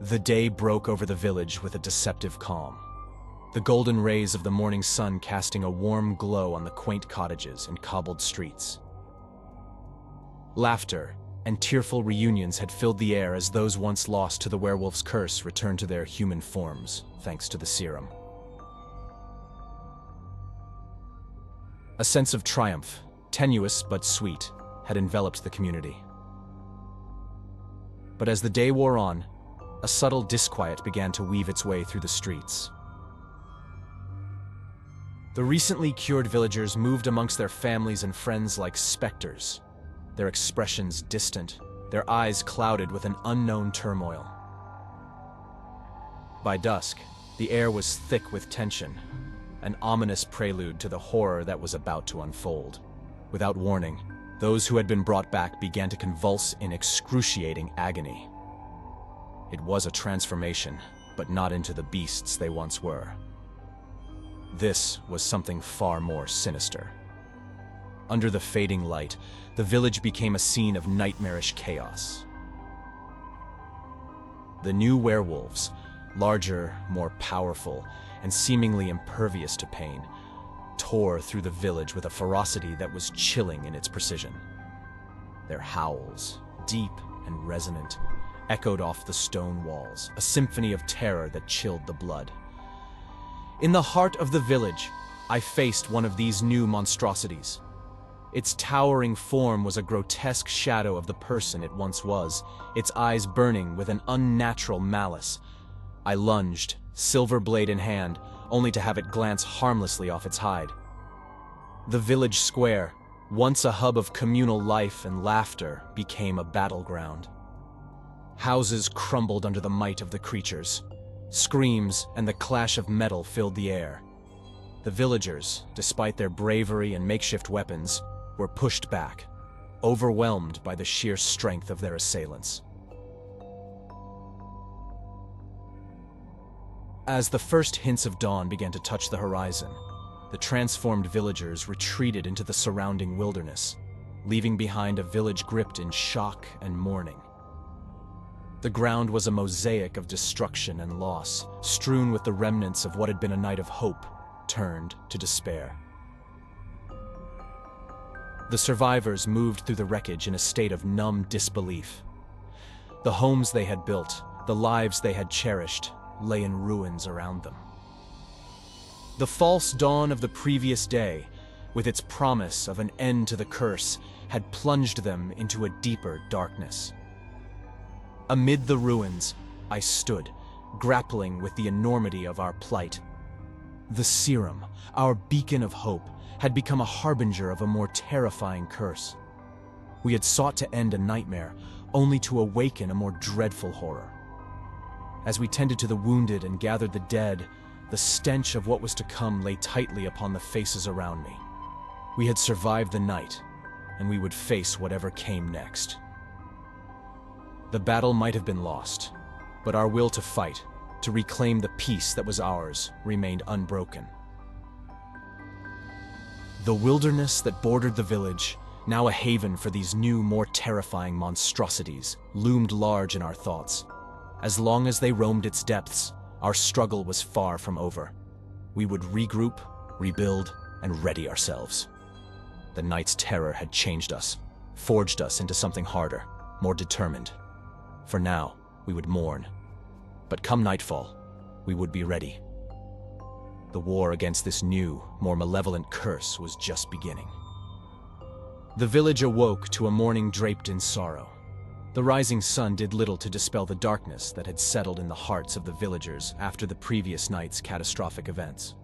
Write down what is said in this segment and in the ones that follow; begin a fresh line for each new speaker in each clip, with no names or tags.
The day broke over the village with a deceptive calm, the golden rays of the morning sun casting a warm glow on the quaint cottages and cobbled streets. Laughter and tearful reunions had filled the air as those once lost to the werewolf's curse returned to their human forms, thanks to the serum. A sense of triumph, tenuous but sweet, had enveloped the community. But as the day wore on, a subtle disquiet began to weave its way through the streets. The recently cured villagers moved amongst their families and friends like specters, their expressions distant, their eyes clouded with an unknown turmoil. By dusk, the air was thick with tension, an ominous prelude to the horror that was about to unfold. Without warning, those who had been brought back began to convulse in excruciating agony. It was a transformation, but not into the beasts they once were. This was something far more sinister. Under the fading light, the village became a scene of nightmarish chaos. The new werewolves, larger, more powerful, and seemingly impervious to pain, tore through the village with a ferocity that was chilling in its precision. Their howls, deep and resonant, echoed off the stone walls, a symphony of terror that chilled the blood. In the heart of the village, I faced one of these new monstrosities. Its towering form was a grotesque shadow of the person it once was, its eyes burning with an unnatural malice. I lunged, silver blade in hand, only to have it glance harmlessly off its hide. The village square, once a hub of communal life and laughter, became a battleground. Houses crumbled under the might of the creatures. Screams and the clash of metal filled the air. The villagers, despite their bravery and makeshift weapons, were pushed back, overwhelmed by the sheer strength of their assailants. As the first hints of dawn began to touch the horizon, the transformed villagers retreated into the surrounding wilderness, leaving behind a village gripped in shock and mourning. The ground was a mosaic of destruction and loss, strewn with the remnants of what had been a night of hope, turned to despair. The survivors moved through the wreckage in a state of numb disbelief. The homes they had built, the lives they had cherished, lay in ruins around them. The false dawn of the previous day, with its promise of an end to the curse, had plunged them into a deeper darkness. Amid the ruins, I stood, grappling with the enormity of our plight. The serum, our beacon of hope, had become a harbinger of a more terrifying curse. We had sought to end a nightmare, only to awaken a more dreadful horror. As we tended to the wounded and gathered the dead, the stench of what was to come lay tightly upon the faces around me. We had survived the night, and we would face whatever came next. The battle might have been lost, but our will to fight, to reclaim the peace that was ours, remained unbroken. The wilderness that bordered the village, now a haven for these new, more terrifying monstrosities, loomed large in our thoughts. As long as they roamed its depths, our struggle was far from over. We would regroup, rebuild, and ready ourselves. The night's terror had changed us, forged us into something harder, more determined. For now, we would mourn. But come nightfall, we would be ready. The war against this new, more malevolent curse was just beginning. The village awoke to a morning draped in sorrow. The rising sun did little to dispel the darkness that had settled in the hearts of the villagers after the previous night's catastrophic events.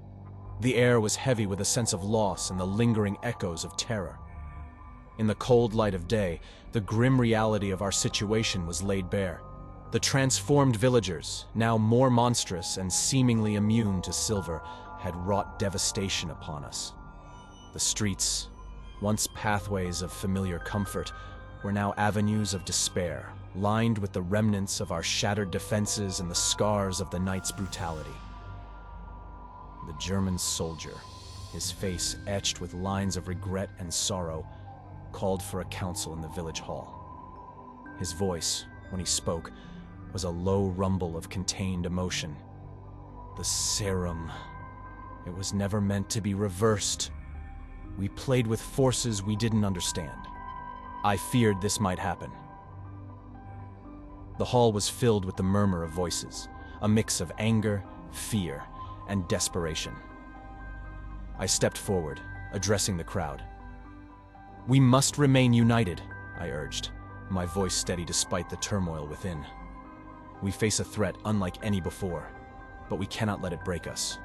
The air was heavy with a sense of loss and the lingering echoes of terror. In the cold light of day, the grim reality of our situation was laid bare. The transformed villagers, now more monstrous and seemingly immune to silver, had wrought devastation upon us. The streets, once pathways of familiar comfort, were now avenues of despair, lined with the remnants of our shattered defenses and the scars of the night's brutality. The German soldier, his face etched with lines of regret and sorrow, called for a council in the village hall. His voice, when he spoke, was a low rumble of contained emotion. The serum. It was never meant to be reversed. We played with forces we didn't understand. I feared this might happen. The hall was filled with the murmur of voices, a mix of anger, fear, and desperation. I stepped forward, addressing the crowd. "We must remain united," I urged, my voice steady despite the turmoil within. "We face a threat unlike any before, but we cannot let it break us."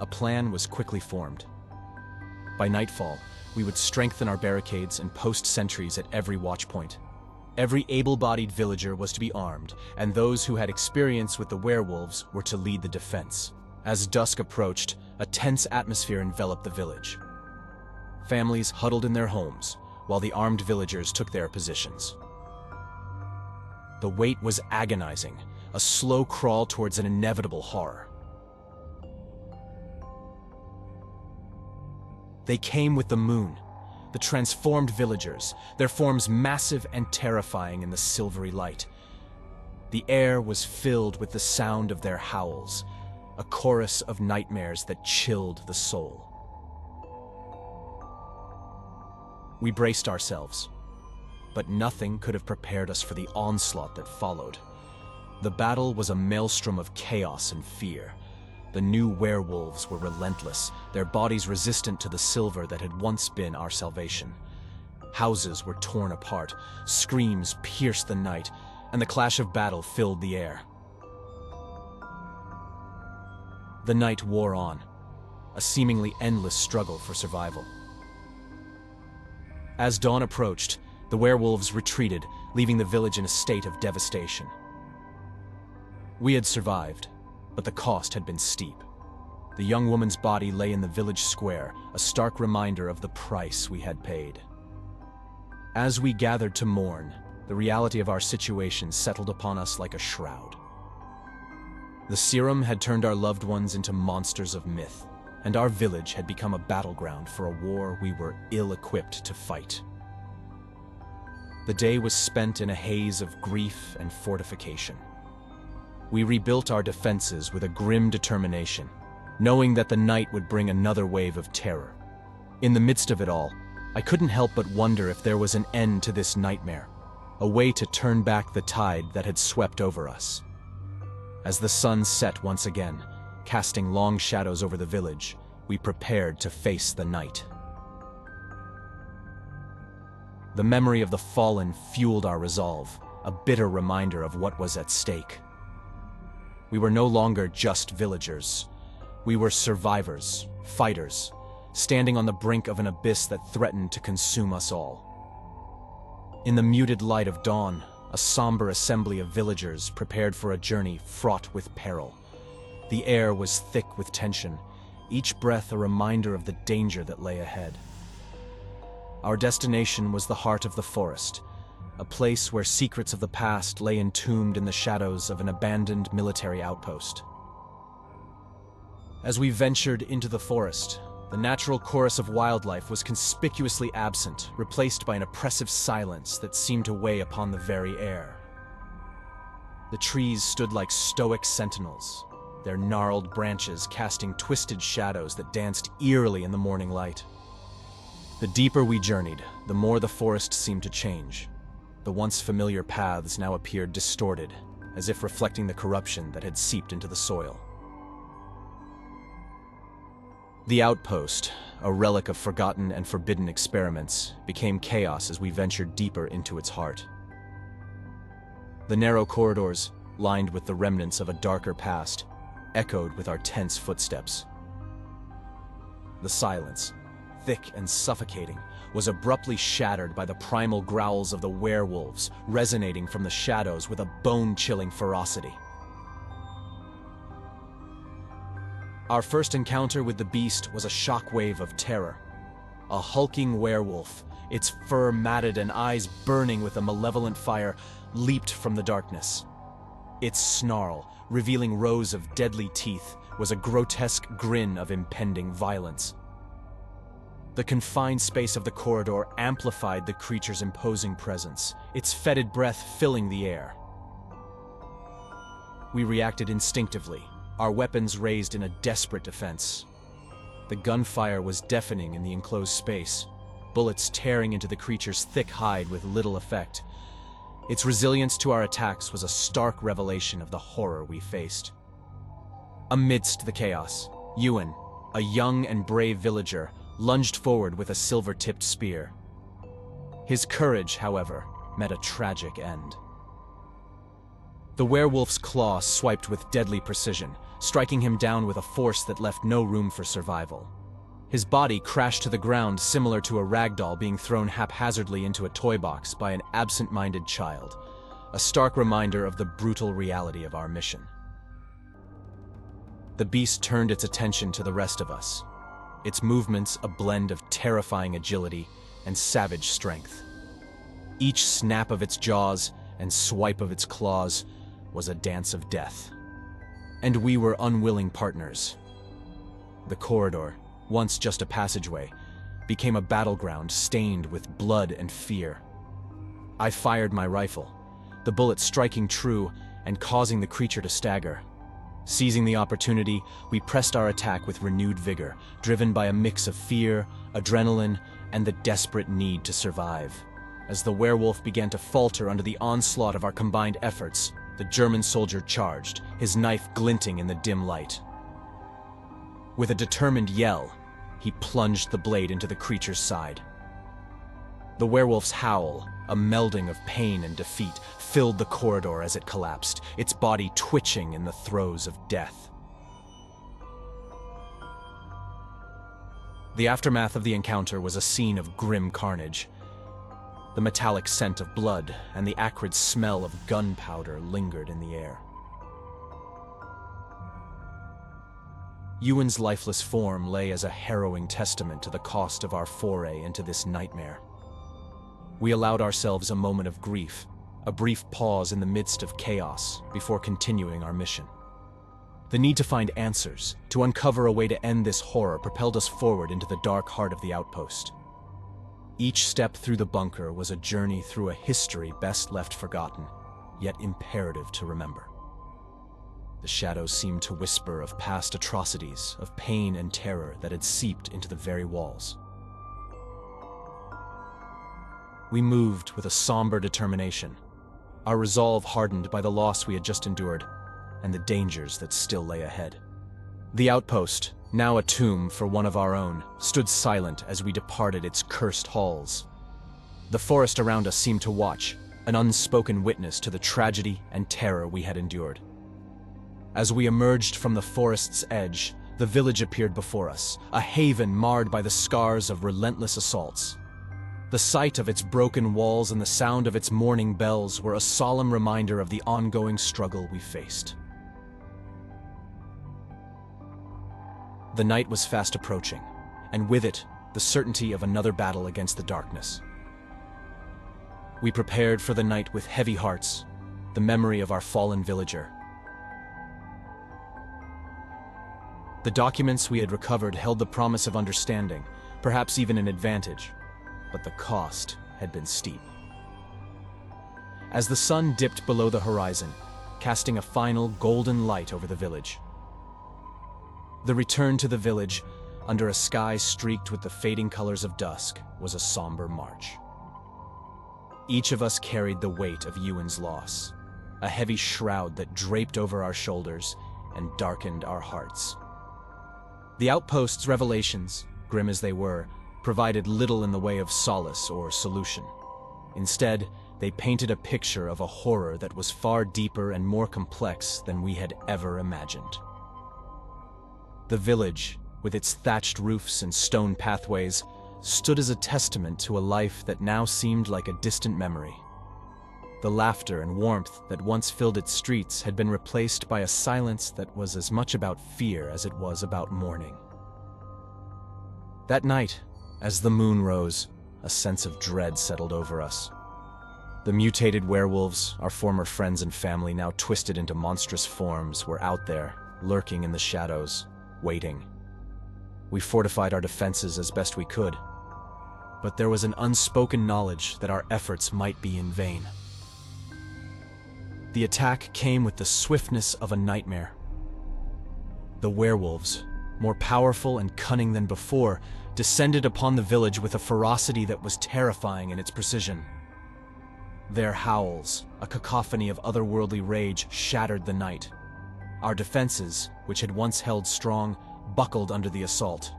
A plan was quickly formed. By nightfall, we would strengthen our barricades and post sentries at every watchpoint. Every able-bodied villager was to be armed, and those who had experience with the werewolves were to lead the defense. As dusk approached, a tense atmosphere enveloped the village. Families huddled in their homes, while the armed villagers took their positions. The wait was agonizing, a slow crawl towards an inevitable horror. They came with the moon, the transformed villagers, their forms massive and terrifying in the silvery light. The air was filled with the sound of their howls, a chorus of nightmares that chilled the soul. We braced ourselves, but nothing could have prepared us for the onslaught that followed. The battle was a maelstrom of chaos and fear. The new werewolves were relentless, their bodies resistant to the silver that had once been our salvation. Houses were torn apart, screams pierced the night, and the clash of battle filled the air. The night wore on, a seemingly endless struggle for survival. As dawn approached, the werewolves retreated, leaving the village in a state of devastation. We had survived, but the cost had been steep. The young woman's body lay in the village square, a stark reminder of the price we had paid. As we gathered to mourn, the reality of our situation settled upon us like a shroud. The serum had turned our loved ones into monsters of myth, and our village had become a battleground for a war we were ill-equipped to fight. The day was spent in a haze of grief and fortification. We rebuilt our defenses with a grim determination, knowing that the night would bring another wave of terror. In the midst of it all, I couldn't help but wonder if there was an end to this nightmare, a way to turn back the tide that had swept over us. As the sun set once again, casting long shadows over the village, we prepared to face the night. The memory of the fallen fueled our resolve, a bitter reminder of what was at stake. We were no longer just villagers. We were survivors, fighters, standing on the brink of an abyss that threatened to consume us all. In the muted light of dawn, a somber assembly of villagers prepared for a journey fraught with peril. The air was thick with tension, each breath a reminder of the danger that lay ahead. Our destination was the heart of the forest, a place where secrets of the past lay entombed in the shadows of an abandoned military outpost. As we ventured into the forest, the natural chorus of wildlife was conspicuously absent, replaced by an oppressive silence that seemed to weigh upon the very air. The trees stood like stoic sentinels, their gnarled branches casting twisted shadows that danced eerily in the morning light. The deeper we journeyed, the more the forest seemed to change. The once familiar paths now appeared distorted, as if reflecting the corruption that had seeped into the soil. The outpost, a relic of forgotten and forbidden experiments, became chaos as we ventured deeper into its heart. The narrow corridors, lined with the remnants of a darker past, echoed with our tense footsteps. The silence, thick and suffocating, was abruptly shattered by the primal growls of the werewolves, resonating from the shadows with a bone-chilling ferocity. Our first encounter with the beast was a shockwave of terror. A hulking werewolf, its fur matted and eyes burning with a malevolent fire, leaped from the darkness. Its snarl, revealing rows of deadly teeth, was a grotesque grin of impending violence. The confined space of the corridor amplified the creature's imposing presence, its fetid breath filling the air. We reacted instinctively, our weapons raised in a desperate defense. The gunfire was deafening in the enclosed space, bullets tearing into the creature's thick hide with little effect. Its resilience to our attacks was a stark revelation of the horror we faced. Amidst the chaos, Ewan, a young and brave villager, lunged forward with a silver-tipped spear. His courage, however, met a tragic end. The werewolf's claw swiped with deadly precision, striking him down with a force that left no room for survival. His body crashed to the ground similar to a rag doll being thrown haphazardly into a toy box by an absent-minded child, a stark reminder of the brutal reality of our mission. The beast turned its attention to the rest of us, its movements a blend of terrifying agility and savage strength. Each snap of its jaws and swipe of its claws was a dance of death. And we were unwilling partners. The corridor, once just a passageway, became a battleground stained with blood and fear. I fired my rifle, the bullet striking true and causing the creature to stagger. Seizing the opportunity, we pressed our attack with renewed vigor, driven by a mix of fear, adrenaline, and the desperate need to survive. As the werewolf began to falter under the onslaught of our combined efforts, the German soldier charged, his knife glinting in the dim light. With a determined yell, he plunged the blade into the creature's side. The werewolf's howl, a melding of pain and defeat, filled the corridor as it collapsed, its body twitching in the throes of death. The aftermath of the encounter was a scene of grim carnage. The metallic scent of blood and the acrid smell of gunpowder lingered in the air. Ewan's lifeless form lay as a harrowing testament to the cost of our foray into this nightmare. We allowed ourselves a moment of grief, a brief pause in the midst of chaos before continuing our mission. The need to find answers, to uncover a way to end this horror, propelled us forward into the dark heart of the outpost. Each step through the bunker was a journey through a history best left forgotten, yet imperative to remember. The shadows seemed to whisper of past atrocities, of pain and terror that had seeped into the very walls. We moved with a somber determination, our resolve hardened by the loss we had just endured and the dangers that still lay ahead. The outpost, now a tomb for one of our own, stood silent as we departed its cursed halls. The forest around us seemed to watch, an unspoken witness to the tragedy and terror we had endured. As we emerged from the forest's edge, the village appeared before us, a haven marred by the scars of relentless assaults. The sight of its broken walls and the sound of its mourning bells were a solemn reminder of the ongoing struggle we faced. The night was fast approaching, and with it, the certainty of another battle against the darkness. We prepared for the night with heavy hearts, the memory of our fallen villager. The documents we had recovered held the promise of understanding, perhaps even an advantage, but the cost had been steep. As the sun dipped below the horizon, casting a final golden light over the village, the return to the village, under a sky streaked with the fading colors of dusk, was a somber march. Each of us carried the weight of Ewan's loss, a heavy shroud that draped over our shoulders and darkened our hearts. The outpost's revelations, grim as they were, provided little in the way of solace or solution. Instead, they painted a picture of a horror that was far deeper and more complex than we had ever imagined. The village, with its thatched roofs and stone pathways, stood as a testament to a life that now seemed like a distant memory. The laughter and warmth that once filled its streets had been replaced by a silence that was as much about fear as it was about mourning. That night, as the moon rose, a sense of dread settled over us. The mutated werewolves, our former friends and family now twisted into monstrous forms, were out there, lurking in the shadows, waiting. We fortified our defenses as best we could, but there was an unspoken knowledge that our efforts might be in vain. The attack came with the swiftness of a nightmare. The werewolves, more powerful and cunning than before, descended upon the village with a ferocity that was terrifying in its precision. Their howls, a cacophony of otherworldly rage, shattered the night. Our defenses, which had once held strong, buckled under the assault.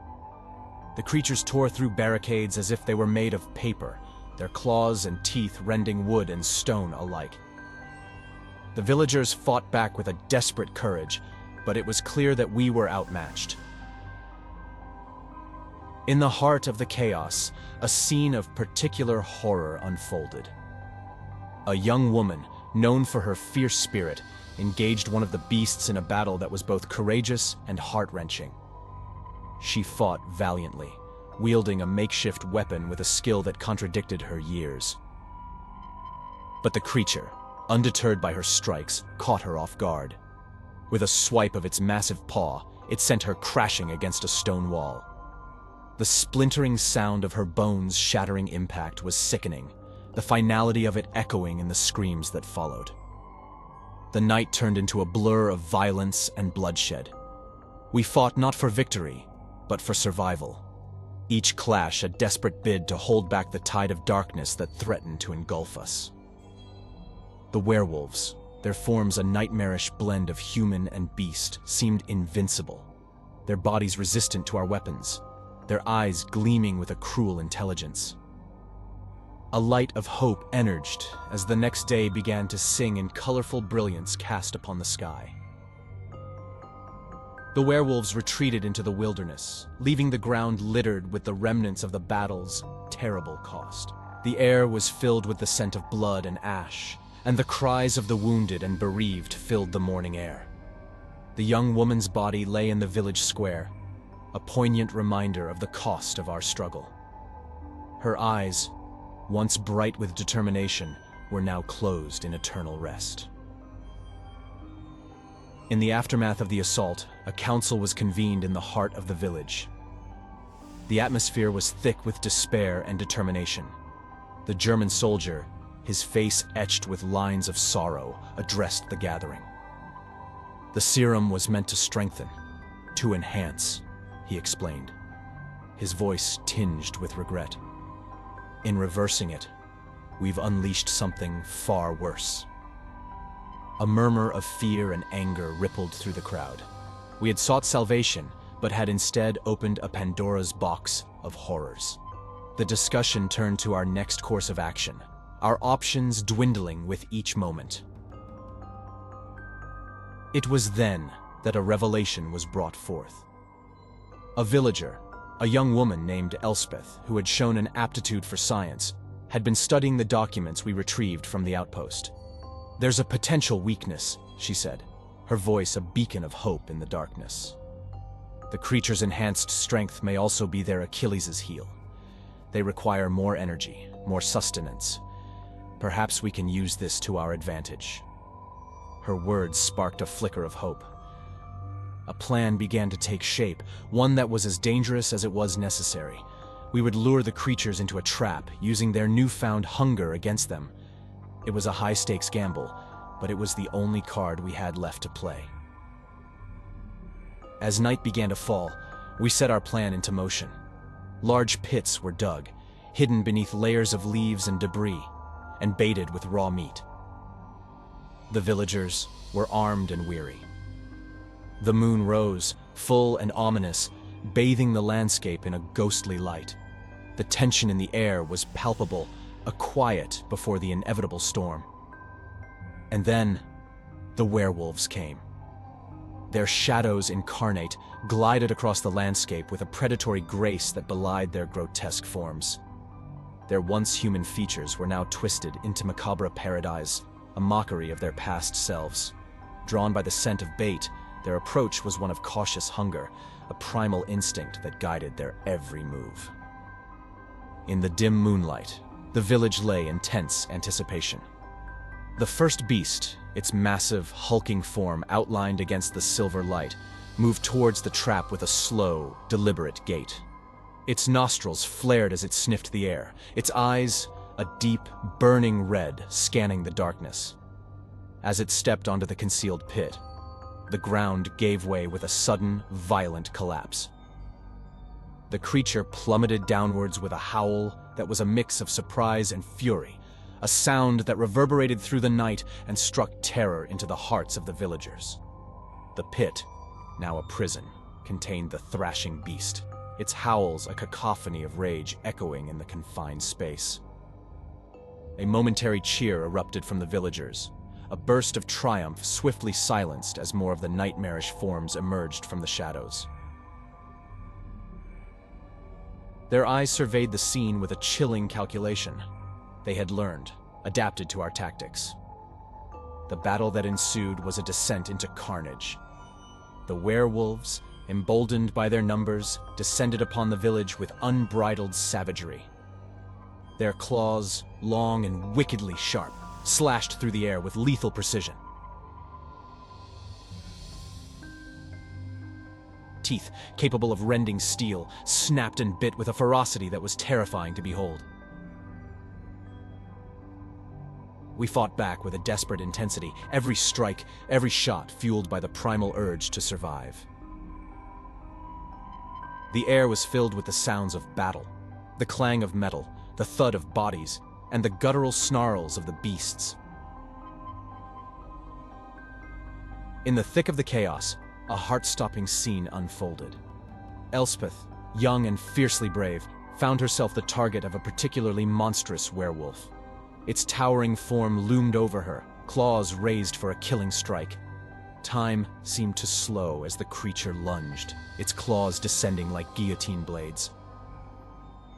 The creatures tore through barricades as if they were made of paper, their claws and teeth rending wood and stone alike. The villagers fought back with a desperate courage, but it was clear that we were outmatched. In the heart of the chaos, a scene of particular horror unfolded. A young woman, known for her fierce spirit, engaged one of the beasts in a battle that was both courageous and heart-wrenching. She fought valiantly, wielding a makeshift weapon with a skill that contradicted her years. But the creature, undeterred by her strikes, caught her off guard. With a swipe of its massive paw, it sent her crashing against a stone wall. The splintering sound of her bones shattering impact was sickening, the finality of it echoing in the screams that followed. The night turned into a blur of violence and bloodshed. We fought not for victory, but for survival. Each clash a desperate bid to hold back the tide of darkness that threatened to engulf us. The werewolves, their forms a nightmarish blend of human and beast, seemed invincible, their bodies resistant to our weapons, their eyes gleaming with a cruel intelligence. A light of hope emerged as the next day began to sing in colorful brilliance cast upon the sky. The werewolves retreated into the wilderness, leaving the ground littered with the remnants of the battle's terrible cost. The air was filled with the scent of blood and ash, and the cries of the wounded and bereaved filled the morning air. The young woman's body lay in the village square, a poignant reminder of the cost of our struggle. Her eyes, once bright with determination, were now closed in eternal rest. In the aftermath of the assault, a council was convened in the heart of the village. The atmosphere was thick with despair and determination. The German soldier, his face etched with lines of sorrow, addressed the gathering. The serum was meant to strengthen, to enhance, he explained, his voice tinged with regret. In reversing it, we've unleashed something far worse. A murmur of fear and anger rippled through the crowd. We had sought salvation, but had instead opened a Pandora's box of horrors. The discussion turned to our next course of action, our options dwindling with each moment. It was then that a revelation was brought forth. A villager, a young woman named Elspeth, who had shown an aptitude for science, had been studying the documents we retrieved from the outpost. "There's a potential weakness," she said, her voice a beacon of hope in the darkness. "The creature's enhanced strength may also be their Achilles' heel. They require more energy, more sustenance. Perhaps we can use this to our advantage." Her words sparked a flicker of hope. A plan began to take shape, one that was as dangerous as it was necessary. We would lure the creatures into a trap, using their newfound hunger against them. It was a high-stakes gamble, but it was the only card we had left to play. As night began to fall, we set our plan into motion. Large pits were dug, hidden beneath layers of leaves and debris, and baited with raw meat. The villagers were armed and weary. The moon rose, full and ominous, bathing the landscape in a ghostly light. The tension in the air was palpable, a quiet before the inevitable storm. And then, the werewolves came. Their shadows incarnate glided across the landscape with a predatory grace that belied their grotesque forms. Their once human features were now twisted into macabre paradise, a mockery of their past selves. Drawn by the scent of bait, their approach was one of cautious hunger, a primal instinct that guided their every move. In the dim moonlight, the village lay in tense anticipation. The first beast, its massive, hulking form outlined against the silver light, moved towards the trap with a slow, deliberate gait. Its nostrils flared as it sniffed the air, its eyes a deep, burning red scanning the darkness. As it stepped onto the concealed pit, the ground gave way with a sudden, violent collapse. The creature plummeted downwards with a howl that was a mix of surprise and fury, a sound that reverberated through the night and struck terror into the hearts of the villagers. The pit, now a prison, contained the thrashing beast, its howls a cacophony of rage echoing in the confined space. A momentary cheer erupted from the villagers, a burst of triumph swiftly silenced as more of the nightmarish forms emerged from the shadows. Their eyes surveyed the scene with a chilling calculation. They had learned, adapted to our tactics. The battle that ensued was a descent into carnage. The werewolves, emboldened by their numbers, descended upon the village with unbridled savagery. Their claws, long and wickedly sharp, slashed through the air with lethal precision. Teeth, capable of rending steel, snapped and bit with a ferocity that was terrifying to behold. We fought back with a desperate intensity, every strike, every shot fueled by the primal urge to survive. The air was filled with the sounds of battle, the clang of metal, the thud of bodies, and the guttural snarls of the beasts. In the thick of the chaos, a heart-stopping scene unfolded. Elspeth, young and fiercely brave, found herself the target of a particularly monstrous werewolf. Its towering form loomed over her, claws raised for a killing strike. Time seemed to slow as the creature lunged, its claws descending like guillotine blades.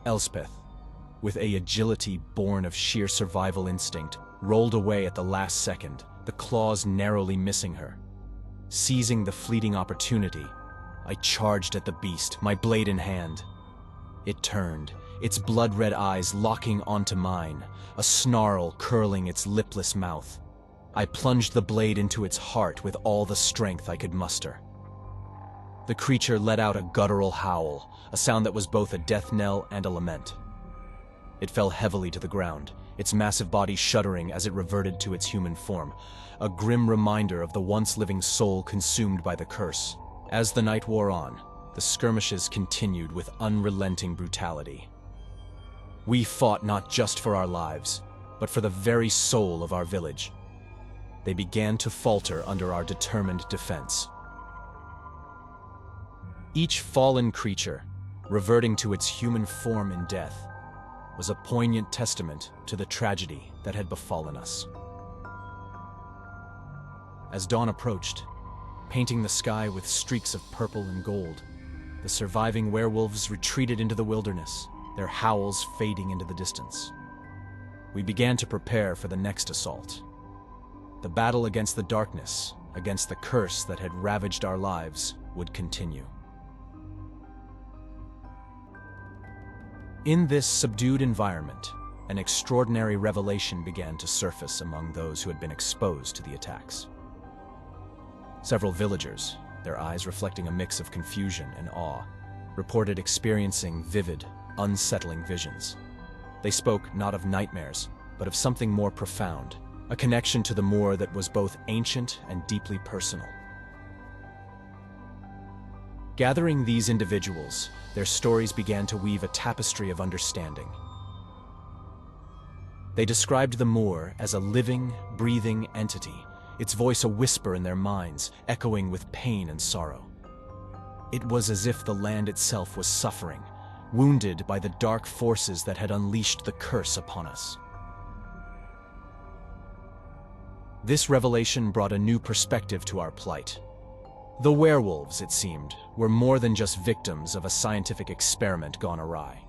Elspeth, with an agility born of sheer survival instinct, rolled away at the last second, the claws narrowly missing her. Seizing the fleeting opportunity, I charged at the beast, my blade in hand. It turned, its blood-red eyes locking onto mine, a snarl curling its lipless mouth. I plunged the blade into its heart with all the strength I could muster. The creature let out a guttural howl, a sound that was both a death knell and a lament. It fell heavily to the ground, its massive body shuddering as it reverted to its human form, a grim reminder of the once-living soul consumed by the curse. As the night wore on, the skirmishes continued with unrelenting brutality. We fought not just for our lives, but for the very soul of our village. They began to falter under our determined defense. Each fallen creature, reverting to its human form in death, was a poignant testament to the tragedy that had befallen us. As dawn approached, painting the sky with streaks of purple and gold, the surviving werewolves retreated into the wilderness, their howls fading into the distance. We began to prepare for the next assault. The battle against the darkness, against the curse that had ravaged our lives, would continue. In this subdued environment, an extraordinary revelation began to surface among those who had been exposed to the attacks. Several villagers, their eyes reflecting a mix of confusion and awe, reported experiencing vivid, unsettling visions. They spoke not of nightmares, but of something more profound, a connection to the moor that was both ancient and deeply personal. Gathering these individuals, their stories began to weave a tapestry of understanding. They described the moor as a living, breathing entity, its voice a whisper in their minds, echoing with pain and sorrow. It was as if the land itself was suffering, wounded by the dark forces that had unleashed the curse upon us. This revelation brought a new perspective to our plight. The werewolves, it seemed, were more than just victims of a scientific experiment gone awry.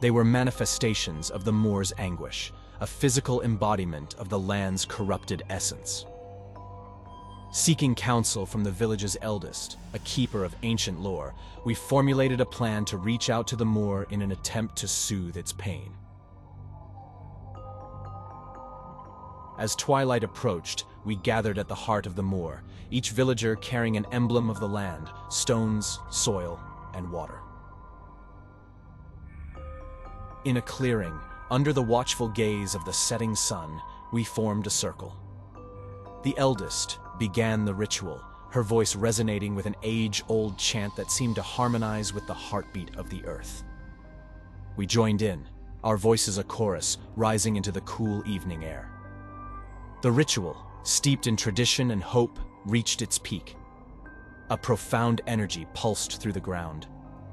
They were manifestations of the moor's anguish, a physical embodiment of the land's corrupted essence. Seeking counsel from the village's eldest, a keeper of ancient lore, we formulated a plan to reach out to the moor in an attempt to soothe its pain. As twilight approached, we gathered at the heart of the moor, each villager carrying an emblem of the land, stones, soil, and water. In a clearing, under the watchful gaze of the setting sun, we formed a circle. The eldest began the ritual, her voice resonating with an age-old chant that seemed to harmonize with the heartbeat of the earth. We joined in, our voices a chorus, rising into the cool evening air. The ritual, steeped in tradition and hope, reached its peak. A profound energy pulsed through the ground,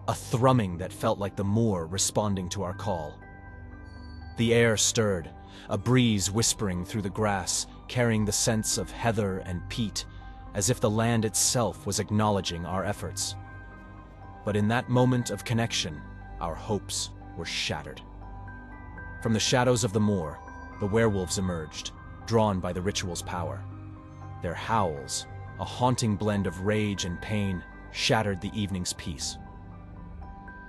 a thrumming that felt like the moor responding to our call. The air stirred, a breeze whispering through the grass, carrying the scents of heather and peat, as if the land itself was acknowledging our efforts. But in that moment of connection, our hopes were shattered. From the shadows of the moor, the werewolves emerged, drawn by the ritual's power. Their howls, a haunting blend of rage and pain, shattered the evening's peace.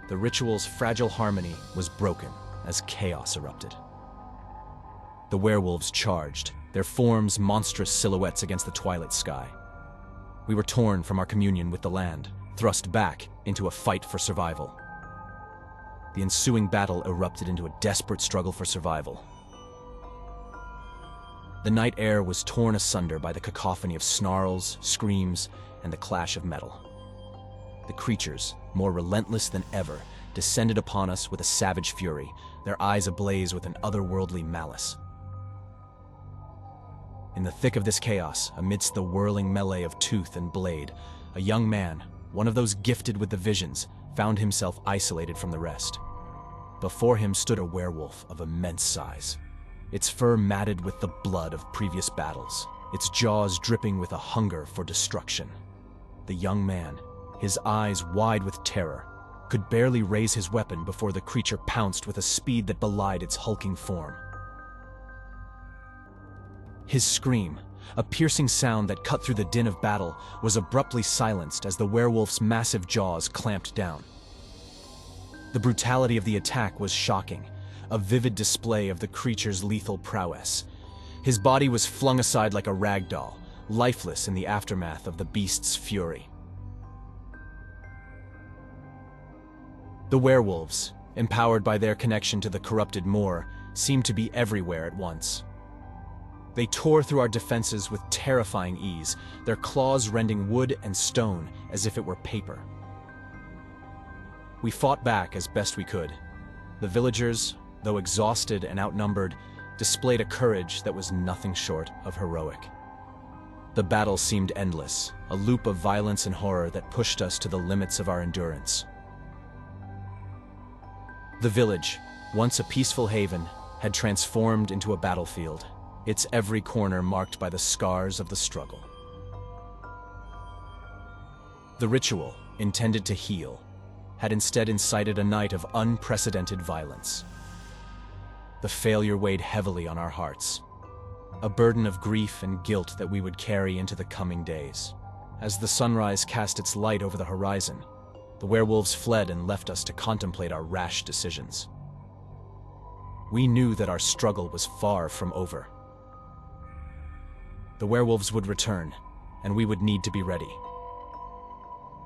The ritual's fragile harmony was broken as chaos erupted. The werewolves charged, their forms monstrous silhouettes against the twilight sky. We were torn from our communion with the land, thrust back into a fight for survival. The ensuing battle erupted into a desperate struggle for survival. The night air was torn asunder by the cacophony of snarls, screams, and the clash of metal. The creatures, more relentless than ever, descended upon us with a savage fury, their eyes ablaze with an otherworldly malice. In the thick of this chaos, amidst the whirling melee of tooth and blade, a young man, one of those gifted with the visions, found himself isolated from the rest. Before him stood a werewolf of immense size, its fur matted with the blood of previous battles, its jaws dripping with a hunger for destruction. The young man, his eyes wide with terror, could barely raise his weapon before the creature pounced with a speed that belied its hulking form. His scream, a piercing sound that cut through the din of battle, was abruptly silenced as the werewolf's massive jaws clamped down. The brutality of the attack was shocking, a vivid display of the creature's lethal prowess. His body was flung aside like a rag doll, lifeless in the aftermath of the beast's fury. The werewolves, empowered by their connection to the corrupted moor, seemed to be everywhere at once. They tore through our defenses with terrifying ease, their claws rending wood and stone as if it were paper. We fought back as best we could. The villagers, though exhausted and outnumbered, displayed a courage that was nothing short of heroic. The battle seemed endless, a loop of violence and horror that pushed us to the limits of our endurance. The village, once a peaceful haven, had transformed into a battlefield, its every corner marked by the scars of the struggle. The ritual, intended to heal, had instead incited a night of unprecedented violence. The failure weighed heavily on our hearts, a burden of grief and guilt that we would carry into the coming days. As the sunrise cast its light over the horizon, the werewolves fled and left us to contemplate our rash decisions. We knew that our struggle was far from over. The werewolves would return, and we would need to be ready.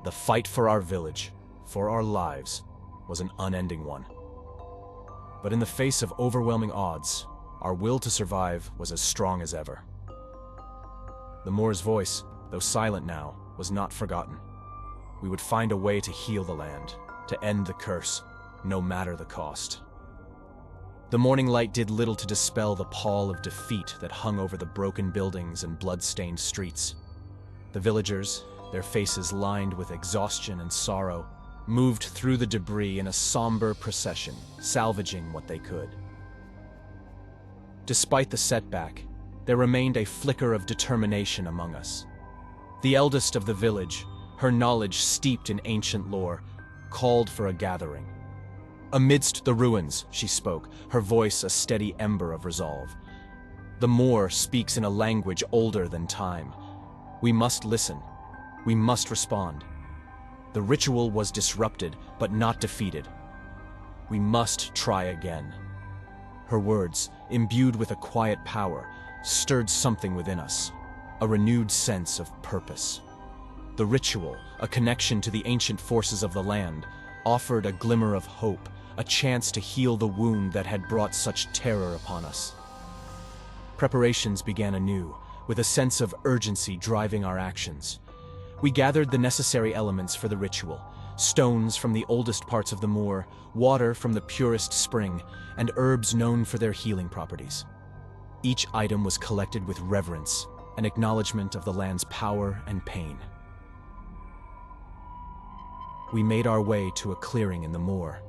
The fight for our village, for our lives, was an unending one. But in the face of overwhelming odds, our will to survive was as strong as ever. The moor's voice, though silent now, was not forgotten. We would find a way to heal the land, to end the curse, no matter the cost. The morning light did little to dispel the pall of defeat that hung over the broken buildings and blood-stained streets. The villagers, their faces lined with exhaustion and sorrow, moved through the debris in a somber procession, salvaging what they could. Despite the setback, there remained a flicker of determination among us. The eldest of the village, her knowledge steeped in ancient lore, called for a gathering. Amidst the ruins, she spoke, her voice a steady ember of resolve. The moor speaks in a language older than time. We must listen. We must respond. The ritual was disrupted, but not defeated. We must try again. Her words, imbued with a quiet power, stirred something within us, a renewed sense of purpose. The ritual, a connection to the ancient forces of the land, offered a glimmer of hope, a chance to heal the wound that had brought such terror upon us. Preparations began anew, with a sense of urgency driving our actions. We gathered the necessary elements for the ritual: stones from the oldest parts of the moor, water from the purest spring, and herbs known for their healing properties. Each item was collected with reverence, an acknowledgement of the land's power and pain. We made our way to a clearing in the moor.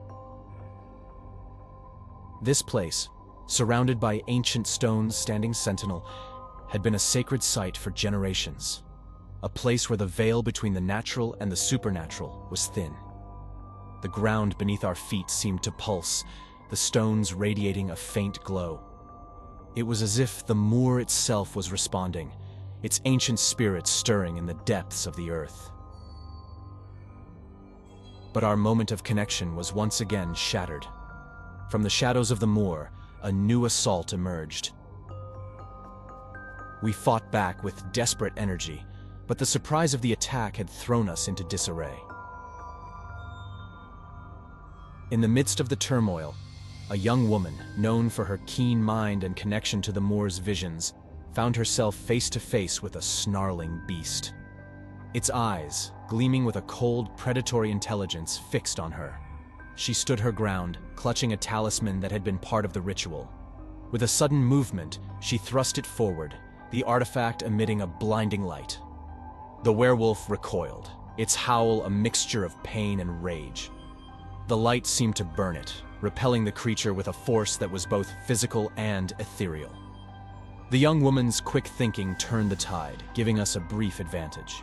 This place, surrounded by ancient stones standing sentinel, had been a sacred site for generations. A place where the veil between the natural and the supernatural was thin. The ground beneath our feet seemed to pulse, the stones radiating a faint glow. It was as if the moor itself was responding, its ancient spirit stirring in the depths of the earth. But our moment of connection was once again shattered. From the shadows of the moor, a new assault emerged. We fought back with desperate energy, but the surprise of the attack had thrown us into disarray. In the midst of the turmoil, a young woman, known for her keen mind and connection to the moor's visions, found herself face to face with a snarling beast. Its eyes, gleaming with a cold, predatory intelligence, fixed on her. She stood her ground, clutching a talisman that had been part of the ritual. With a sudden movement, she thrust it forward, the artifact emitting a blinding light. The werewolf recoiled, its howl a mixture of pain and rage. The light seemed to burn it, repelling the creature with a force that was both physical and ethereal. The young woman's quick thinking turned the tide, giving us a brief advantage.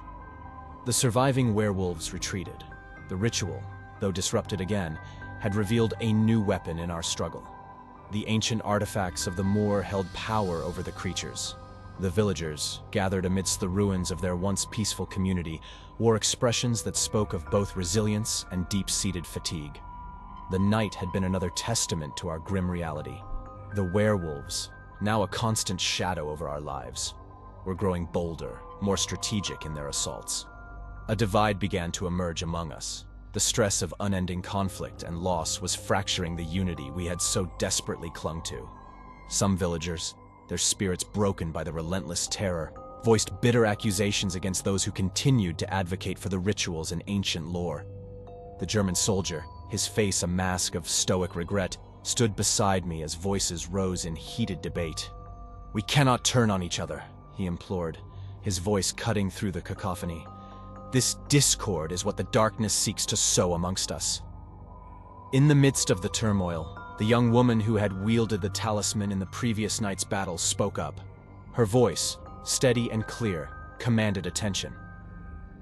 The surviving werewolves retreated. The ritual, though disrupted again, had revealed a new weapon in our struggle. The ancient artifacts of the moor held power over the creatures. The villagers, gathered amidst the ruins of their once peaceful community, wore expressions that spoke of both resilience and deep-seated fatigue. The night had been another testament to our grim reality. The werewolves, now a constant shadow over our lives, were growing bolder, more strategic in their assaults. A divide began to emerge among us. The stress of unending conflict and loss was fracturing the unity we had so desperately clung to. Some villagers, their spirits broken by the relentless terror, voiced bitter accusations against those who continued to advocate for the rituals and ancient lore. The German soldier, his face a mask of stoic regret, stood beside me as voices rose in heated debate. "We cannot turn on each other," he implored, his voice cutting through the cacophony. "This discord is what the darkness seeks to sow amongst us." In the midst of the turmoil, the young woman who had wielded the talisman in the previous night's battle spoke up. Her voice, steady and clear, commanded attention.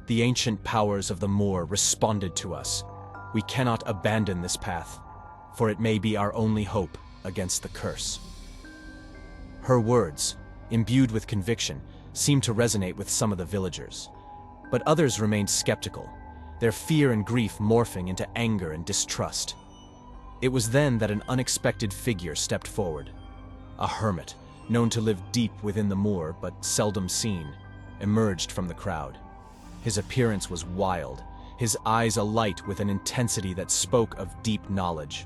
"The ancient powers of the moor responded to us. We cannot abandon this path, for it may be our only hope against the curse." Her words, imbued with conviction, seemed to resonate with some of the villagers. But others remained skeptical, their fear and grief morphing into anger and distrust. It was then that an unexpected figure stepped forward. A hermit, known to live deep within the moor but seldom seen, emerged from the crowd. His appearance was wild, his eyes alight with an intensity that spoke of deep knowledge.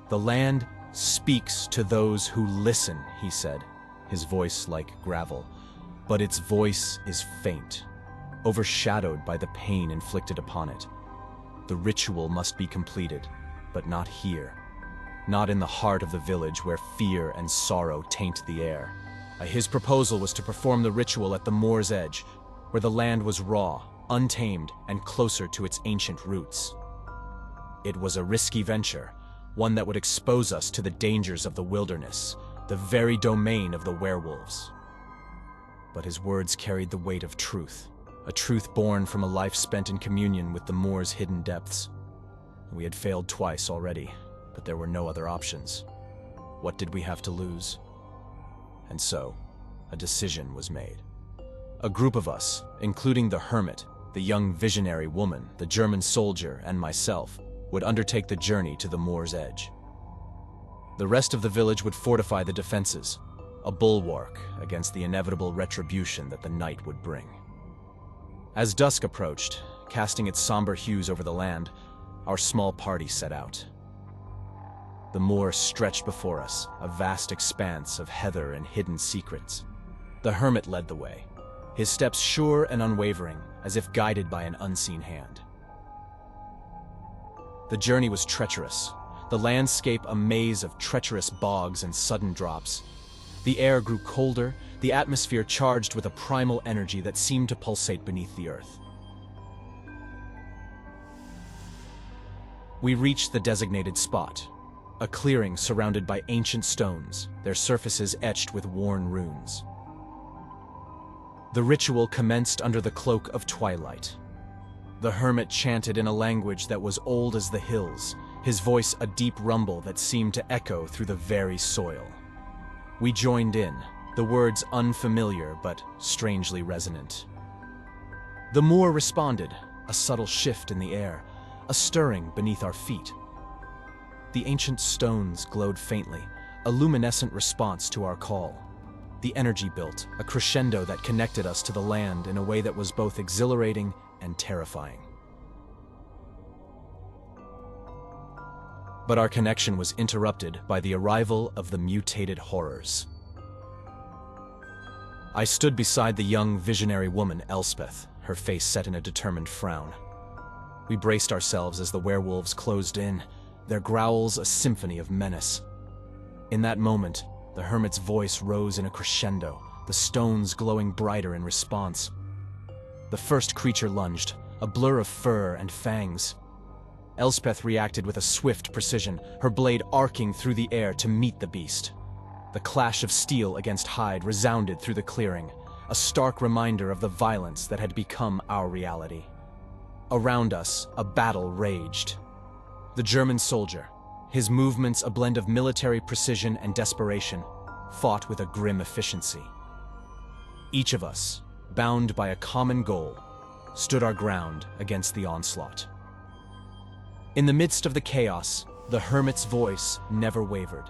"The land speaks to those who listen," he said, his voice like gravel, "but its voice is faint, overshadowed by the pain inflicted upon it. The ritual must be completed, but not here. Not in the heart of the village where fear and sorrow taint the air." His proposal was to perform the ritual at the moor's edge, where the land was raw, untamed, and closer to its ancient roots. It was a risky venture, one that would expose us to the dangers of the wilderness, the very domain of the werewolves. But his words carried the weight of truth, a truth born from a life spent in communion with the moor's hidden depths. We had failed twice already, but there were no other options. What did we have to lose? And so, a decision was made. A group of us, including the hermit, the young visionary woman, the German soldier, and myself, would undertake the journey to the moor's edge. The rest of the village would fortify the defenses, a bulwark against the inevitable retribution that the night would bring. As dusk approached, casting its somber hues over the land, our small party set out. The moor stretched before us, a vast expanse of heather and hidden secrets. The hermit led the way, his steps sure and unwavering, as if guided by an unseen hand. The journey was treacherous, the landscape a maze of treacherous bogs and sudden drops. The air grew colder, the atmosphere charged with a primal energy that seemed to pulsate beneath the earth. We reached the designated spot, a clearing surrounded by ancient stones, their surfaces etched with worn runes. The ritual commenced under the cloak of twilight. The hermit chanted in a language that was old as the hills, his voice a deep rumble that seemed to echo through the very soil. We joined in, the words unfamiliar but strangely resonant. The moor responded, a subtle shift in the air, a stirring beneath our feet. The ancient stones glowed faintly, a luminescent response to our call. The energy built, a crescendo that connected us to the land in a way that was both exhilarating and terrifying. But our connection was interrupted by the arrival of the mutated horrors. I stood beside the young, visionary woman, Elspeth, her face set in a determined frown. We braced ourselves as the werewolves closed in, their growls a symphony of menace. In that moment, the hermit's voice rose in a crescendo, the stones glowing brighter in response. The first creature lunged, a blur of fur and fangs. Elspeth reacted with a swift precision, her blade arcing through the air to meet the beast. The clash of steel against hide resounded through the clearing, a stark reminder of the violence that had become our reality. Around us, a battle raged. The German soldier, his movements a blend of military precision and desperation, fought with a grim efficiency. Each of us, bound by a common goal, stood our ground against the onslaught. In the midst of the chaos, the hermit's voice never wavered.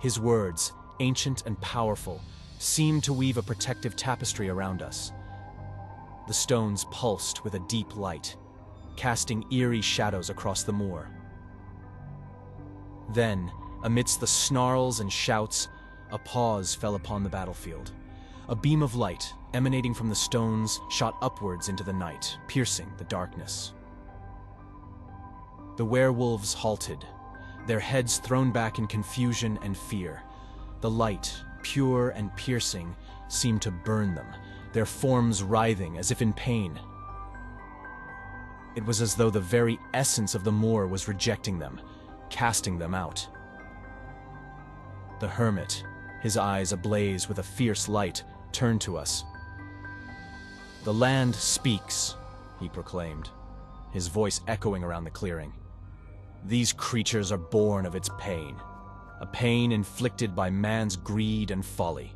His words, ancient and powerful, seemed to weave a protective tapestry around us. The stones pulsed with a deep light, casting eerie shadows across the moor. Then, amidst the snarls and shouts, a pause fell upon the battlefield. A beam of light, emanating from the stones, shot upwards into the night, piercing the darkness. The werewolves halted, their heads thrown back in confusion and fear. The light, pure and piercing, seemed to burn them, their forms writhing as if in pain. It was as though the very essence of the moor was rejecting them, casting them out. The hermit, his eyes ablaze with a fierce light, turned to us. "The land speaks," he proclaimed, his voice echoing around the clearing. "These creatures are born of its pain, a pain inflicted by man's greed and folly.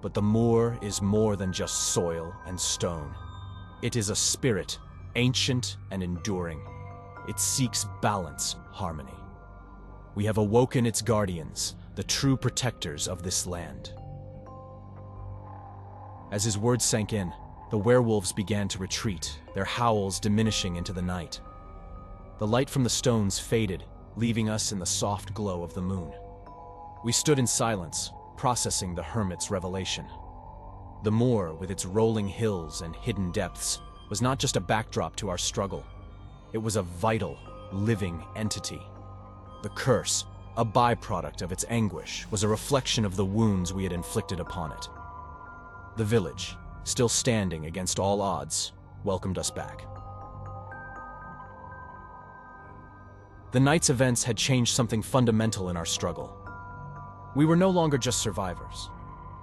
But the moor is more than just soil and stone. It is a spirit, ancient and enduring. It seeks balance, harmony. We have awoken its guardians, the true protectors of this land." As his words sank in, the werewolves began to retreat, their howls diminishing into the night. The light from the stones faded, leaving us in the soft glow of the moon. We stood in silence, processing the hermit's revelation. The moor, with its rolling hills and hidden depths, was not just a backdrop to our struggle. It was a vital, living entity. The curse, a byproduct of its anguish, was a reflection of the wounds we had inflicted upon it. The village, still standing against all odds, welcomed us back. The night's events had changed something fundamental in our struggle. We were no longer just survivors.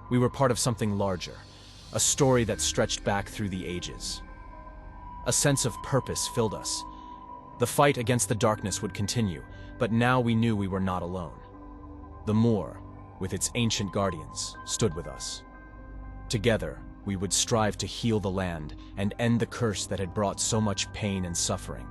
We were part of something larger, a story that stretched back through the ages. A sense of purpose filled us. The fight against the darkness would continue, but now we knew we were not alone. The moor, with its ancient guardians, stood with us. Together, we would strive to heal the land and end the curse that had brought so much pain and suffering.